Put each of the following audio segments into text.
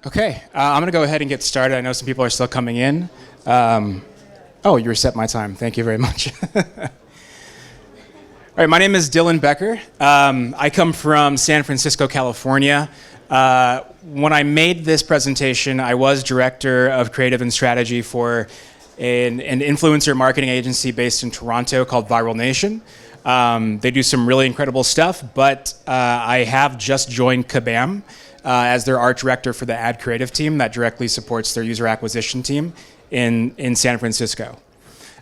Okay, I'm going to go ahead and get started. I know some people are still coming in. Oh, you reset my time. Thank you very much. All right, my name is Dillon Becker. I come from San Francisco, California. When I made this presentation, I was director of creative and strategy for an influencer marketing agency based in Toronto called Viral Nation. They do some really incredible stuff, but I have just joined Kabam as their art director for the ad creative team that directly supports their user acquisition team in San Francisco.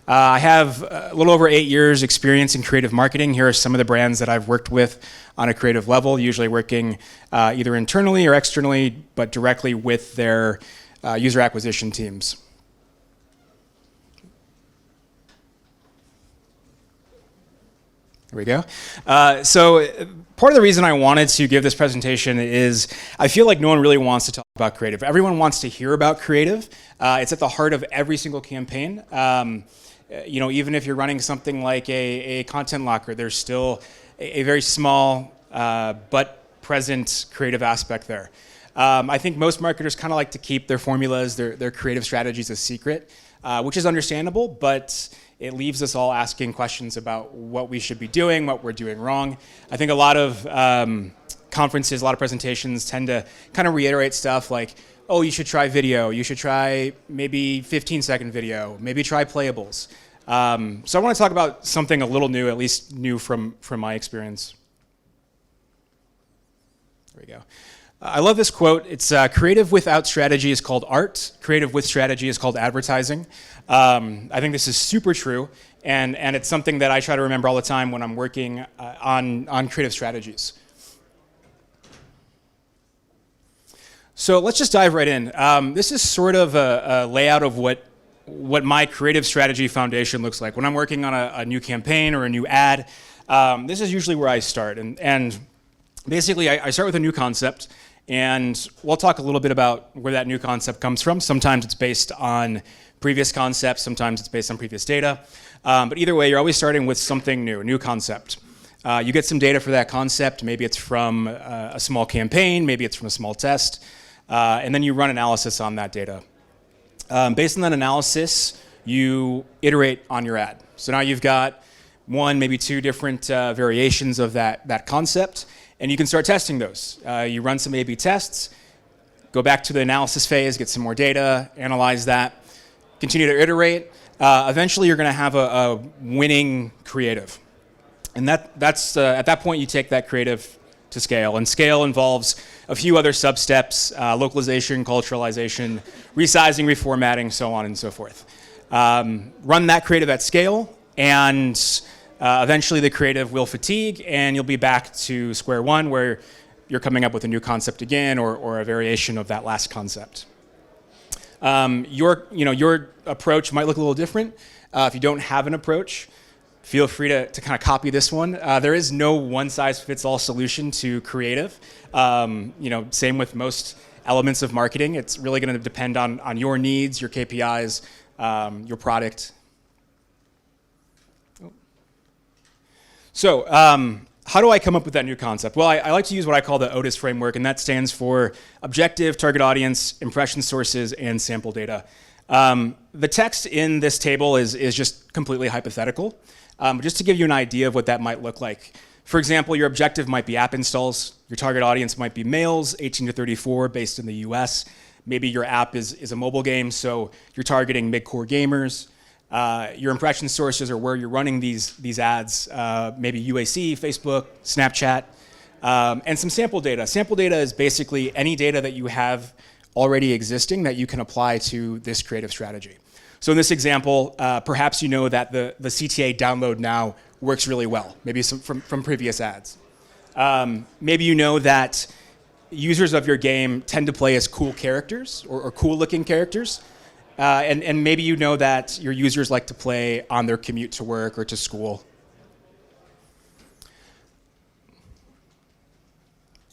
I have a little over 8 years experience in creative marketing. Here are some of the brands that I've worked with on a creative level, usually working either internally or externally, but directly with their user acquisition teams. There we go. So part of the reason I wanted to give this presentation is I feel like no one really wants to talk about creative. Everyone wants to hear about creative. It's at the heart of every single campaign. Even if you're running something like a content locker, there's still a very small but present creative aspect there. I think most marketers kind of like to keep their formulas, their creative strategies a secret, which is understandable, but it leaves us all asking questions about what we should be doing, what we're doing wrong. I think a lot of conferences, a lot of presentations tend to kind of reiterate stuff like, oh, you should try video, you should try maybe 15-second video, maybe try playables. So I want to talk about something a little new, at least new from my experience. There we go. I love this quote. It's creative without strategy is called art. Creative with strategy is called advertising. I think this is super true, and it's something that I try to remember all the time when I'm working on creative strategies. So let's just dive right in. This is sort of a layout of what my creative strategy foundation looks like. When I'm working on a new campaign or a new ad, this is usually where I start. And basically, I start with a new concept, and we'll talk a little bit about where that new concept comes from. Sometimes it's based on previous concepts, sometimes it's based on previous data. But either way, you're always starting with something new, a new concept. You get some data for that concept. Maybe it's from a small campaign, maybe it's from a small test, and then you run analysis on that data. Based on that analysis, you iterate on your ad. So now you've got one, maybe two different variations of that concept, and you can start testing those. You run some A/B tests, go back to the analysis phase, get some more data, analyze that, continue to iterate. Eventually, you're going to have a winning creative. And that's at that point, you take that creative to scale. And scale involves a few other sub-steps, localization, culturalization, resizing, reformatting, so on and so forth. Run that creative at scale, and eventually the creative will fatigue, and you'll be back to square one where you're coming up with a new concept again or a variation of that last concept. Your approach might look a little different. If you don't have an approach, feel free to kind of copy this one. There is no one-size-fits-all solution to creative. Same with most elements of marketing. It's really going to depend on your needs, your KPIs, your product. So how do I come up with that new concept? Well, I like to use what I call the Odis Framework, and that stands for objective, target audience, impression sources, and sample data. The text in this table is just completely hypothetical. Just to give you an idea of what that might look like. For example, your objective might be app installs. Your target audience might be males, 18 to 34, based in the US. Maybe your app is a mobile game, so you're targeting mid-core gamers. Your impression sources are where you're running these ads, maybe UAC, Facebook, Snapchat, and some sample data. Sample data is basically any data that you have already existing that you can apply to this creative strategy. So in this example, perhaps you know that the CTA download now works really well, maybe from previous ads. Maybe you know that users of your game tend to play as cool characters or cool-looking characters. And maybe you know that your users like to play on their commute to work or to school.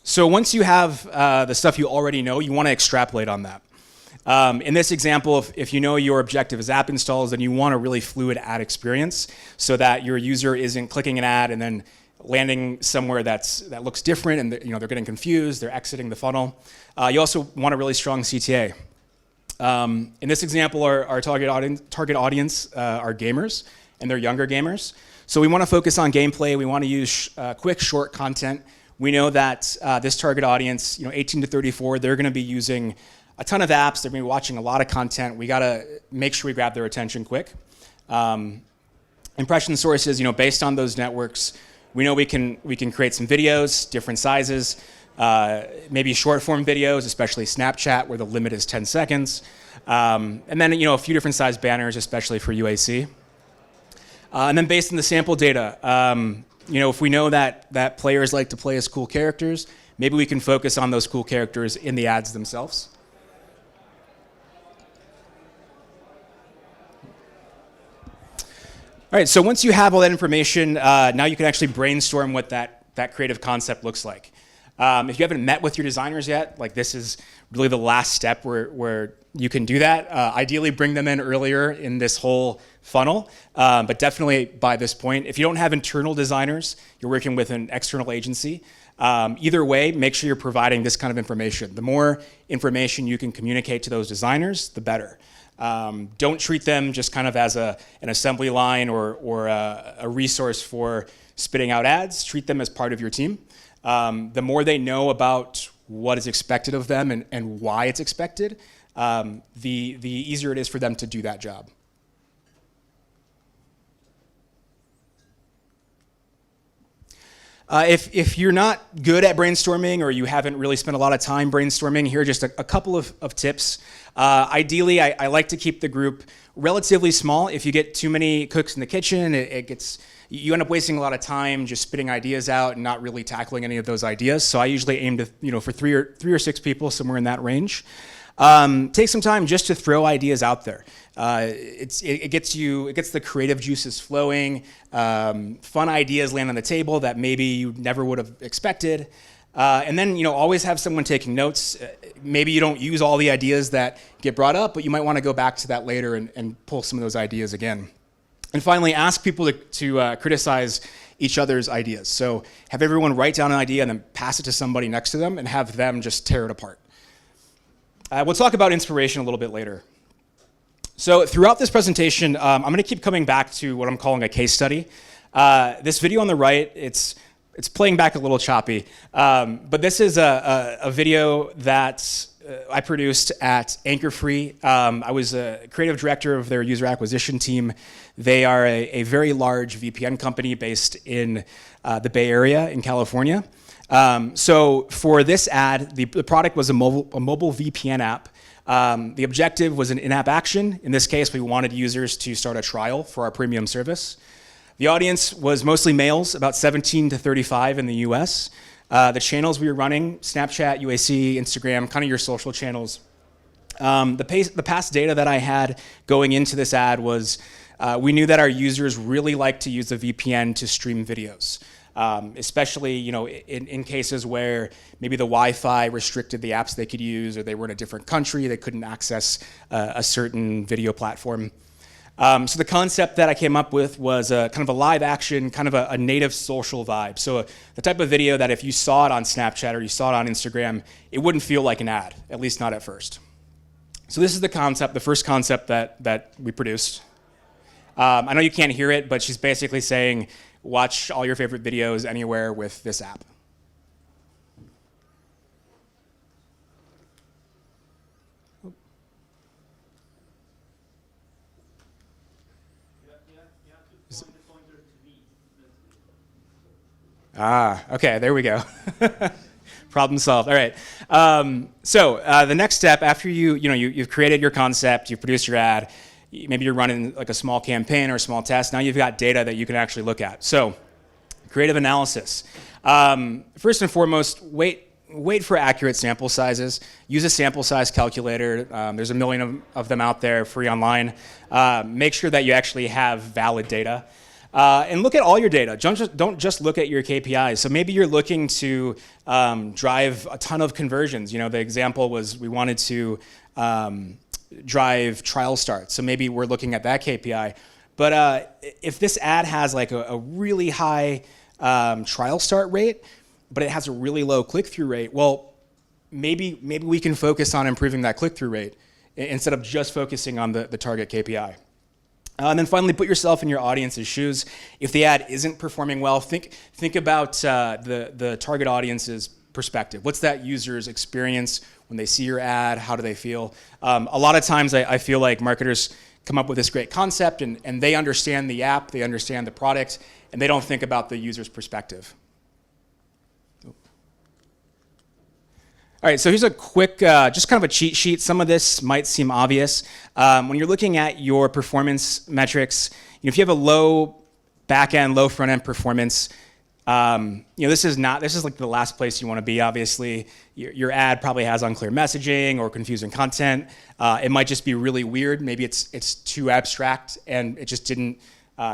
So once you have the stuff you already know, you want to extrapolate on that. In this example, if you know your objective is app installs, then you want a really fluid ad experience so that your user isn't clicking an ad and then landing somewhere that looks different, and they're getting confused, they're exiting the funnel. You also want a really strong CTA. In this example, our target audience are gamers, and they're younger gamers. So we want to focus on gameplay. We want to use quick, short content. We know that this target audience, 18 to 34, they're going to be using a ton of apps. They're going to be watching a lot of content. We got to make sure we grab their attention quick. Impression sources, based on those networks, we know we can create some videos, different sizes, maybe short form videos, especially Snapchat, where the limit is 10 seconds. And then, a few different size banners, especially for UAC. And then based on the sample data, if we know that players like to play as cool characters, maybe we can focus on those cool characters in the ads themselves. All right, so once you have all that information, now you can actually brainstorm what that creative concept looks like. If you haven't met with your designers yet, this is really the last step where you can do that. Ideally, bring them in earlier in this whole funnel, but definitely by this point. If you don't have internal designers, you're working with an external agency. Either way, make sure you're providing this kind of information. The more information you can communicate to those designers, the better. Don't treat them just kind of as an assembly line or a resource for spitting out ads. Treat them as part of your team. The more they know about what is expected of them and why it's expected, the easier it is for them to do that job. If you're not good at brainstorming or you haven't really spent a lot of time brainstorming, here are just a couple of tips. Ideally, I like to keep the group relatively small. If you get too many cooks in the kitchen, you end up wasting a lot of time just spitting ideas out and not really tackling any of those ideas. So I usually aim to, for three or six people, somewhere in that range. Take some time just to throw ideas out there. It gets the creative juices flowing. Fun ideas land on the table that maybe you never would have expected. And then, always have someone taking notes. Maybe you don't use all the ideas that get brought up, but you might want to go back to that later and pull some of those ideas again. And finally, ask people to criticize each other's ideas. So have everyone write down an idea and then pass it to somebody next to them and have them just tear it apart. We'll talk about inspiration a little bit later. So throughout this presentation, I'm going to keep coming back to what I'm calling a case study. This video on the right, it's playing back a little choppy, but this is a video that I produced at Anchor Free. I was a creative director of their user acquisition team. They are a very large VPN company based in the Bay Area in California. So for this ad, the product was a mobile VPN app. The objective was an in-app action. In this case, we wanted users to start a trial for our premium service. The audience was mostly males, about 17 to 35 in the US. The channels we were running, Snapchat, UAC, Instagram, kind of your social channels. The past data that I had going into this ad was we knew that our users really like to use the VPN to stream videos. Especially, in cases where maybe the Wi-Fi restricted the apps they could use, or they were in a different country, they couldn't access a certain video platform. So the concept that I came up with was kind of a live action, kind of a native social vibe. So the type of video that if you saw it on Snapchat or you saw it on Instagram, it wouldn't feel like an ad, at least not at first. So this is the concept, the first concept that we produced. I know you can't hear it, but she's basically saying, watch all your favorite videos anywhere with this app. Okay, there we go. Problem solved. All right. So the next step after you've created your concept, you've produced your ad, maybe you're running like a small campaign or a small test. Now you've got data that you can actually look at. So creative analysis. First and foremost, wait for accurate sample sizes. Use a sample size calculator. There's a million of them out there free online. Make sure that you actually have valid data. And look at all your data. Don't just look at your KPIs. So maybe you're looking to drive a ton of conversions. The example was we wanted to drive trial starts. So maybe we're looking at that KPI. But if this ad has like a really high trial start rate, but it has a really low click-through rate. Well, maybe we can focus on improving that click-through rate instead of just focusing on the target KPI. And then finally, put yourself in your audience's shoes. If the ad isn't performing well, think about the target audience's perspective. What's that user's experience when they see your ad? How do they feel? A lot of times I feel like marketers come up with this great concept and they understand the app, they understand the product, and they don't think about the user's perspective. All right, so here's a quick, just kind of a cheat sheet. Some of this might seem obvious. When you're looking at your performance metrics, if you have a low back-end, low front-end performance, this is like the last place you want to be, obviously. Your ad probably has unclear messaging or confusing content. It might just be really weird. Maybe it's too abstract and it just didn't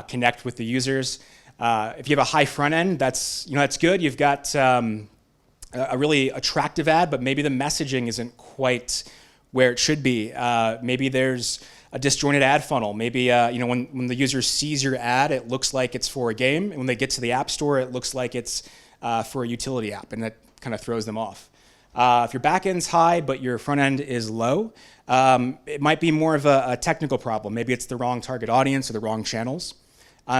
connect with the users. If you have a high front-end, that's good. You've got a really attractive ad, but maybe the messaging isn't quite where it should be. Maybe there's a disjointed ad funnel. Maybe when the user sees your ad, it looks like it's for a game, and when they get to the app store, it looks like it's for a utility app, and that kind of throws them off. If your back end's high, but your front end is low, it might be more of a technical problem. Maybe it's the wrong target audience or the wrong channels.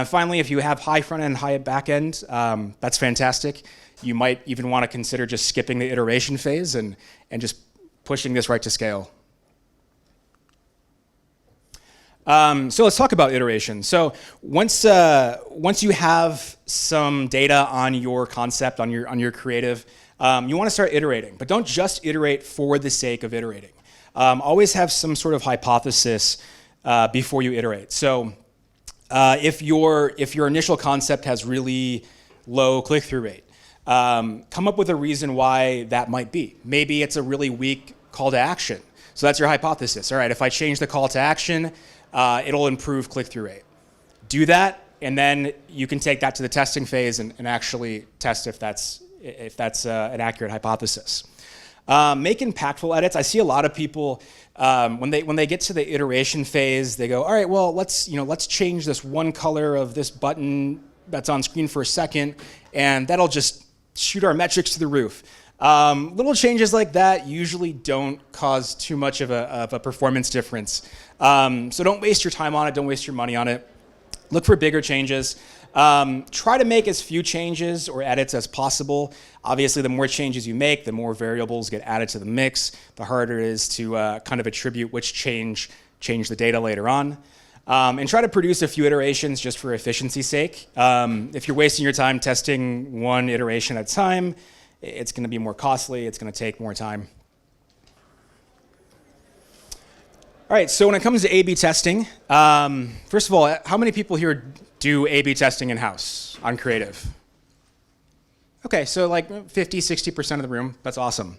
Finally, if you have high front end, high back end, that's fantastic. You might even want to consider just skipping the iteration phase and just pushing this right to scale. So let's talk about iteration. So once you have some data on your concept, on your creative, you want to start iterating. But don't just iterate for the sake of iterating. Always have some sort of hypothesis before you iterate. So if your initial concept has really low click-through rate, come up with a reason why that might be. Maybe it's a really weak call to action. So that's your hypothesis. All right, if I change the call to action, it'll improve click-through rate. Do that, and then you can take that to the testing phase and actually test if that's an accurate hypothesis. Make impactful edits. I see a lot of people when they get to the iteration phase, they go, all right, well, let's change this one color of this button that's on screen for a second, and that'll just shoot our metrics to the roof. Little changes like that usually don't cause too much of a performance difference. So don't waste your time on it. Don't waste your money on it. Look for bigger changes. Try to make as few changes or edits as possible. Obviously, the more changes you make, the more variables get added to the mix, the harder it is to kind of attribute which change the data later on. And try to produce a few iterations just for efficiency's sake. If you're wasting your time testing one iteration at a time, it's going to be more costly, it's going to take more time. All right, so when it comes to A/B testing, first of all, how many people here do A/B testing in-house on creative? Okay, so like 50, 60% of the room, that's awesome.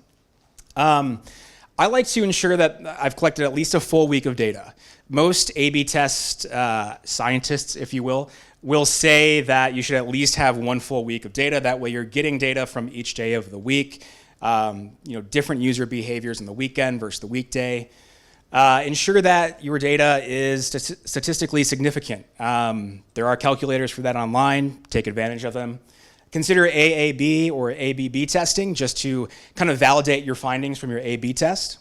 I like to ensure that I've collected at least a full week of data. Most A/B test scientists, if you will say that you should at least have one full week of data. That way you're getting data from each day of the week, different user behaviors in the weekend versus the weekday. Ensure that your data is statistically significant. There are calculators for that online. Take advantage of them. Consider AAB or ABB testing just to kind of validate your findings from your A/B test.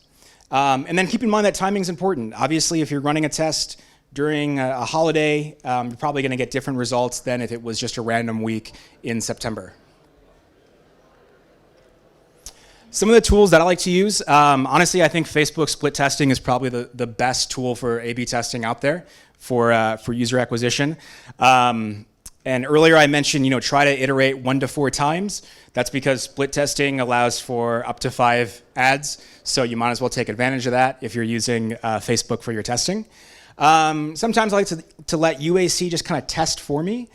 And then keep in mind that timing is important. Obviously, if you're running a test during a holiday, you're probably going to get different results than if it was just a random week in September. Some of the tools that I like to use, honestly, I think Facebook split testing is probably the best tool for A/B testing out there for user acquisition. And earlier I mentioned, try to iterate 1 to 4 times. That's because split testing allows for up to 5 ads, so you might as well take advantage of that if you're using Facebook for your testing. Sometimes I like to let UAC just kind of test for me.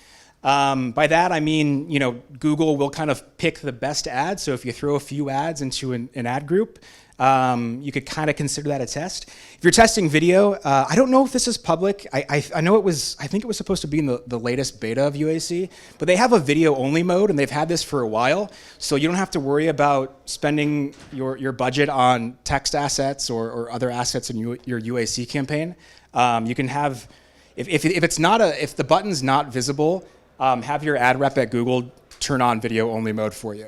By that I mean, Google will kind of pick the best ads. So if you throw a few ads into an ad group, you could kind of consider that a test. If you're testing video, I don't know if this is public. I know I think it was supposed to be in the latest beta of UAC, but they have a video only mode and they've had this for a while. So you don't have to worry about spending your budget on text assets or other assets in your UAC campaign. You can have, if the button's not visible, have your ad rep at Google turn on video only mode for you.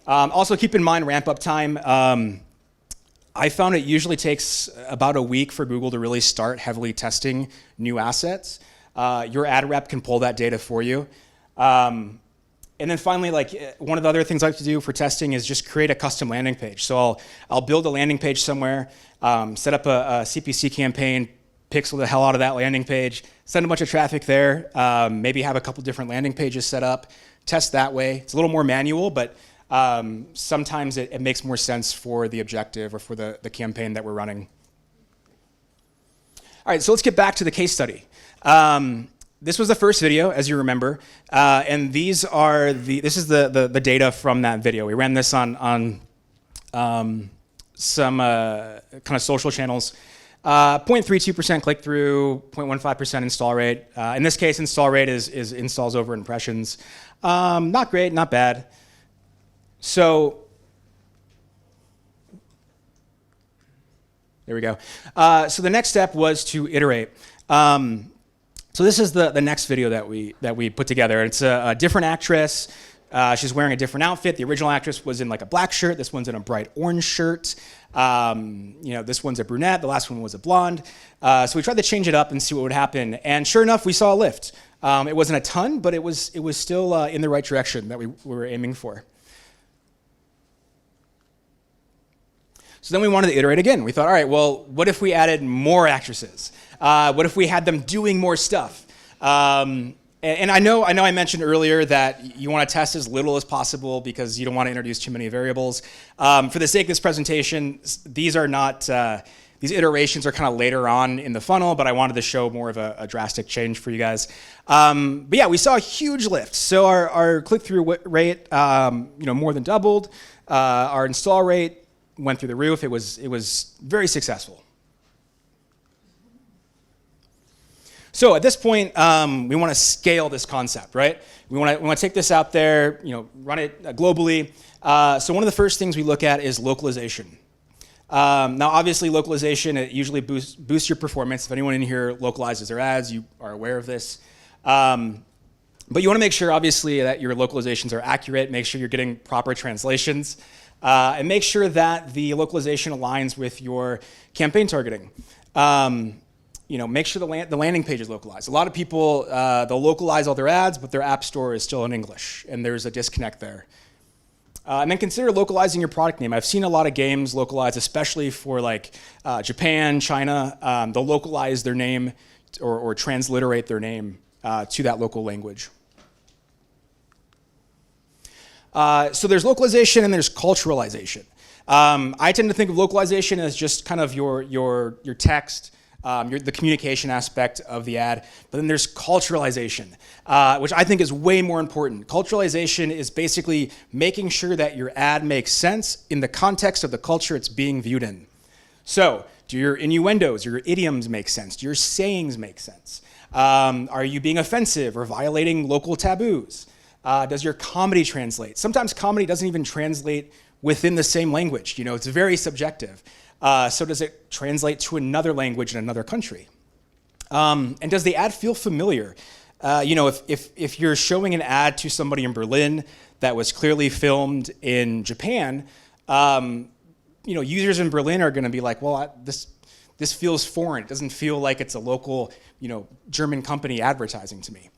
Also keep in mind ramp up time. I found it usually takes about a week for Google to really start heavily testing new assets. Your ad rep can pull that data for you. And then finally, like one of the other things I like to do for testing is just create a custom landing page. So I'll build a landing page somewhere, set up a CPC campaign, pixel the hell out of that landing page, send a bunch of traffic there, maybe have a couple different landing pages set up, test that way. It's a little more manual, but sometimes it makes more sense for the objective or for the campaign that we're running. All right, so let's get back to the case study. This was the first video, as you remember, and this is the data from that video. We ran this on some kind of social channels. 0.32% click-through, 0.15% install rate. In this case, install rate is installs over impressions. Not great, not bad. So there we go. So the next step was to iterate. So this is the next video that we put together. It's a different actress. She's wearing a different outfit. The original actress was in like a black shirt. This one's in a bright orange shirt. This one's a brunette. The last one was a blonde. So we tried to change it up and see what would happen. And sure enough, we saw a lift. It wasn't a ton, but it was still in the right direction that we were aiming for. So then we wanted to iterate again. We thought, all right, well, what if we added more actresses? What if we had them doing more stuff? And I know I mentioned earlier that you want to test as little as possible because you don't want to introduce too many variables. For the sake of this presentation, these iterations are kind of later on in the funnel, but I wanted to show more of a drastic change for you guys. But yeah, we saw a huge lift. So our click-through rate, more than doubled. Our install rate went through the roof. It was very successful. So at this point, we want to scale this concept, right? We want to take this out there, run it globally. So one of the first things we look at is localization. Now, obviously, localization, it usually boosts your performance. If anyone in here localizes their ads, you are aware of this. But you want to make sure, obviously, that your localizations are accurate. Make sure you're getting proper translations. And make sure that the localization aligns with your campaign targeting. Make sure the landing page is localized. A lot of people, they'll localize all their ads, but their app store is still in English, and there's a disconnect there. And then consider localizing your product name. I've seen a lot of games localized, especially for like Japan, China. They'll localize their name or transliterate their name to that local language. So there's localization and there's culturalization. I tend to think of localization as just kind of your text, the communication aspect of the ad, but then there's culturalization, which I think is way more important. Culturalization is basically making sure that your ad makes sense in the context of the culture it's being viewed in. So, do your innuendos, your idioms make sense? Do your sayings make sense? Are you being offensive or violating local taboos? Does your comedy translate? Sometimes comedy doesn't even translate within the same language. It's very subjective. So does it translate to another language in another country? And does the ad feel familiar? If you're showing an ad to somebody in Berlin that was clearly filmed in Japan, users in Berlin are going to be like, well, this feels foreign. It doesn't feel like it's a local, German company advertising to me.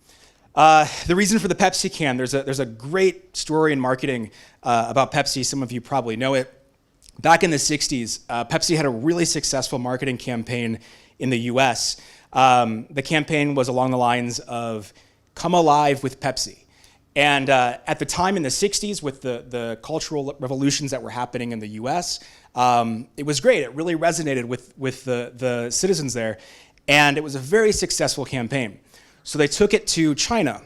The reason for the Pepsi can, there's a great story in marketing about Pepsi. Some of you probably know it. Back in the 60s, Pepsi had a really successful marketing campaign in the US. The campaign was along the lines of "Come alive with Pepsi." And at the time in the 60s, with the cultural revolutions that were happening in the US, it was great. It really resonated with the citizens there. And it was a very successful campaign. So they took it to China.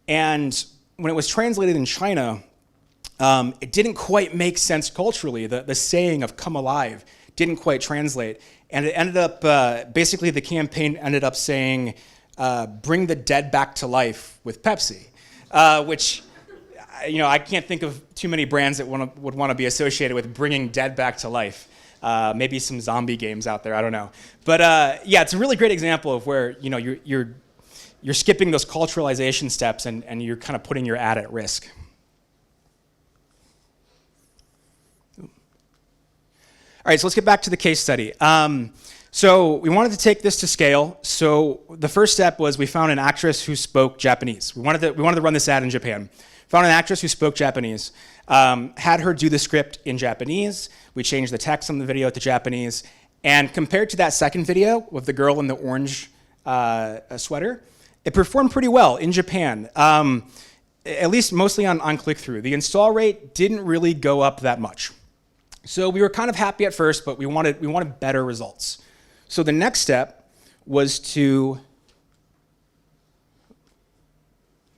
And when it was translated in China, it didn't quite make sense culturally. The saying of "come alive" didn't quite translate. And it ended up, basically the campaign ended up saying, "bring the dead back to life with Pepsi," which, I can't think of too many brands that would want to be associated with bringing dead back to life. Maybe some zombie games out there, I don't know. But yeah, it's a really great example of where, you're skipping those culturalization steps and you're kind of putting your ad at risk. right, so let's get back to the case study. So we wanted to take this to scale. So the first step was we found an actress who spoke Japanese. We wanted to run this ad in Japan. Found an actress who spoke Japanese. Had her do the script in Japanese. We changed the text on the video to Japanese. And compared to that second video with the girl in the orange sweater, it performed pretty well in Japan, at least mostly on click-through. The install rate didn't really go up that much. So we were kind of happy at first, but we wanted better results. So the next step was to,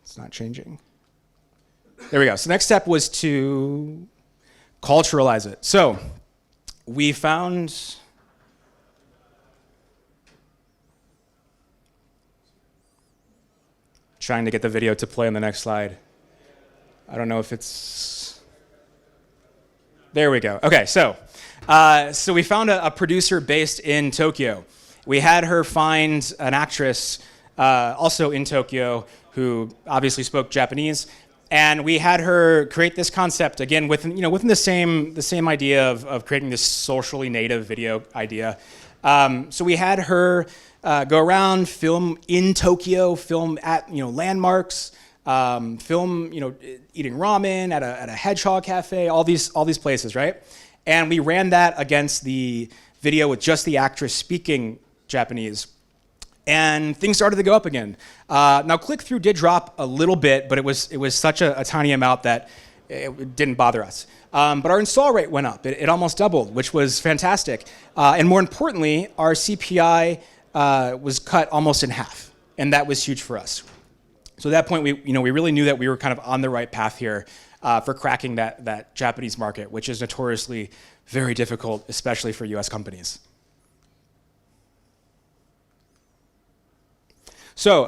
it's not changing. There we go. So the next step was to culturalize it. So we found, trying to get the video to play on the next slide. I don't know if it's, there we go. Okay, so we found a producer based in Tokyo. We had her find an actress also in Tokyo who obviously spoke Japanese, and we had her create this concept again within the same idea of creating this socially native video idea. So we had her go around, film in Tokyo, film at landmarks, film eating ramen at a hedgehog cafe, all these places, right? And we ran that against the video with just the actress speaking Japanese. And things started to go up again. Now click-through did drop a little bit, but it was such a tiny amount that it didn't bother us. But our install rate went up. It almost doubled, which was fantastic. And more importantly, our CPI was cut almost in half, and that was huge for us. So at that point, we really knew that we were kind of on the right path here for cracking that Japanese market, which is notoriously very difficult, especially for US companies. So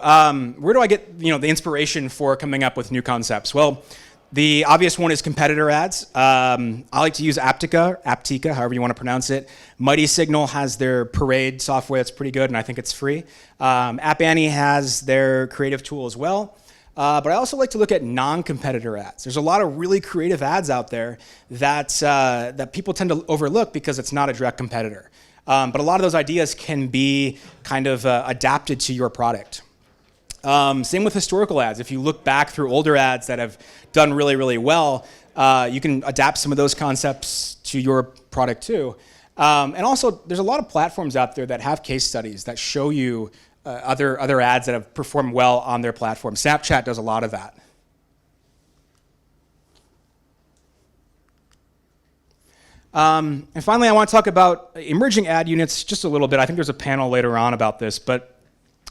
where do I get the inspiration for coming up with new concepts? Well, the obvious one is competitor ads. I like to use Aptica, however you want to pronounce it. Mighty Signal has their Parade software that's pretty good, and I think it's free. App Annie has their creative tool as well. But I also like to look at non-competitor ads. There's a lot of really creative ads out there that people tend to overlook because it's not a direct competitor. But a lot of those ideas can be kind of adapted to your product. Same with historical ads. If you look back through older ads that have done really, really well, you can adapt some of those concepts to your product too. And also, there's a lot of platforms out there that have case studies that show you other ads that have performed well on their platform. Snapchat does a lot of that. And finally, I want to talk about emerging ad units just a little bit. I think there's a panel later on about this, but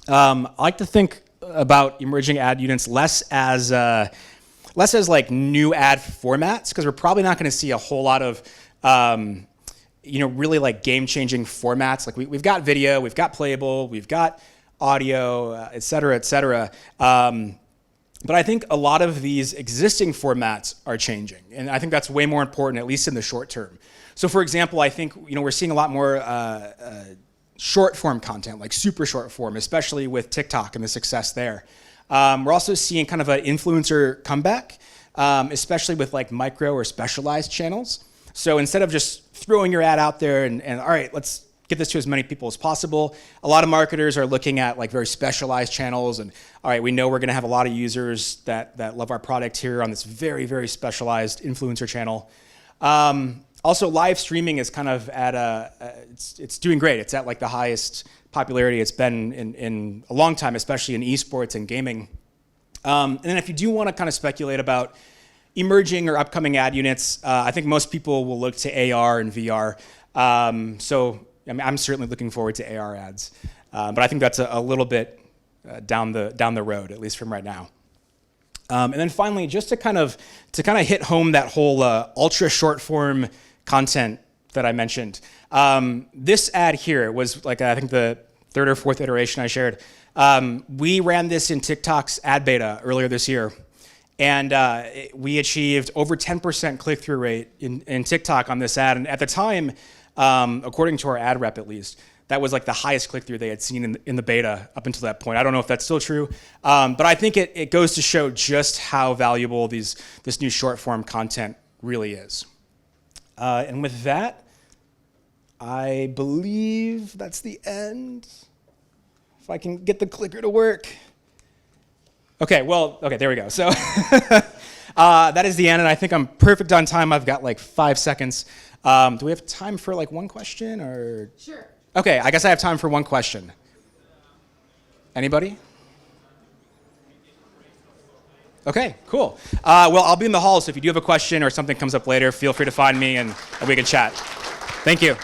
I like to think about emerging ad units less as like new ad formats, because we're probably not going to see a whole lot of really like game-changing formats. Like we've got video, we've got playable, we've got audio, et cetera, et cetera. But I think a lot of these existing formats are changing, and I think that's way more important, at least in the short term. So, for example, I think we're seeing a lot more short form content, like super short form, especially with TikTok and the success there. We're also seeing kind of an influencer comeback, especially with like micro or specialized channels. So instead of just throwing your ad out there and all right, let's get this to as many people as possible, a lot of marketers are looking at like very specialized channels, and all right, we know we're going to have a lot of users that love our product here on this very, very specialized influencer channel. Also, live streaming is kind of at it's doing great. It's at like the highest popularity it's been in a long time, especially in esports and gaming. And then if you do want to kind of speculate about emerging or upcoming ad units, I think most people will look to AR and VR. So I'm certainly looking forward to AR ads, but I think that's a little bit down the road, at least from right now. And then finally, just to kind of hit home that whole ultra short form content that I mentioned. This ad here was like, I think the third or fourth iteration I shared. We ran this in TikTok's ad beta earlier this year, and we achieved over 10% click-through rate in TikTok on this ad. And at the time, according to our ad rep at least, that was like the highest click-through they had seen in the beta up until that point. I don't know if that's still true, but I think it goes to show just how valuable this new short-form content really is. And with that, I believe that's the end. If I can get the clicker to work. Okay, there we go. So that is the end, and I think I'm perfect on time. I've got like 5 seconds. Do we have time for like one question or? Sure. Okay, I guess I have time for one question. Anybody? Okay, cool. Well, I'll be in the hall, so if you do have a question or something comes up later, feel free to find me and we can chat. Thank you.